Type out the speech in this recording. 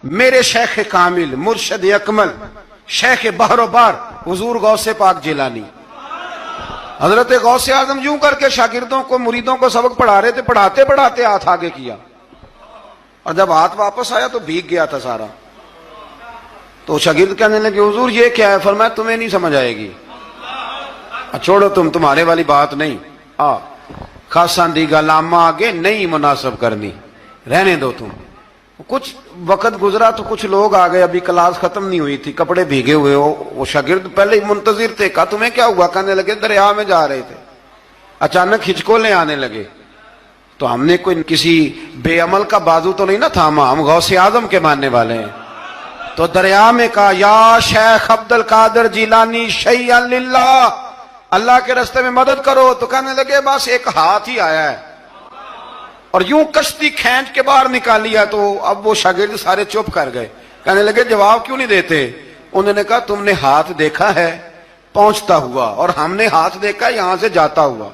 میرے شیخ کامل مرشد اکمل شیخ بحر و بار حضور غوث پاک جیلانی، حضرت غوث اعظم یوں کر کے شاگردوں کو مریدوں کو سبق پڑھا رہے تھے، پڑھاتے پڑھاتے ہاتھ آگے کیا، اور جب ہاتھ واپس آیا تو بھیگ گیا تھا سارا۔ تو شاگرد کہنے لگے حضور یہ کیا ہے؟ فرمایا تمہیں نہیں سمجھ آئے گی، چھوڑو تمہارے والی بات نہیں، خاصاں دی گل آما آگے نہیں مناسب کرنی، رہنے دو تم۔ کچھ وقت گزرا تو کچھ لوگ آ گئے، ابھی کلاس ختم نہیں ہوئی تھی، کپڑے بھیگے ہوئے ہو، وہ شاگرد پہلے ہی منتظر تھے، کہا تمہیں کیا ہوا؟ کہنے لگے دریا میں جا رہے تھے، اچانک ہچکولے آنے لگے، تو ہم نے کوئی کسی بے عمل کا بازو تو نہیں نہ تھاما، ہم غوث اعظم کے ماننے والے ہیں۔ تو دریا میں کہا یا شیخ عبد القادر جیلانی شیئا للہ، اللہ کے راستے میں مدد کرو۔ تو کہنے لگے بس ایک ہاتھ ہی آیا ہے، اور یوں کشتی کھینچ کے باہر نکالی ہے۔ تو اب وہ شاگرد سارے چپ کر گئے، کہنے لگے جواب کیوں نہیں دیتے؟ انہوں نے کہا تم نے ہاتھ دیکھا ہے پہنچتا ہوا، اور ہم نے ہاتھ دیکھا یہاں سے جاتا ہوا۔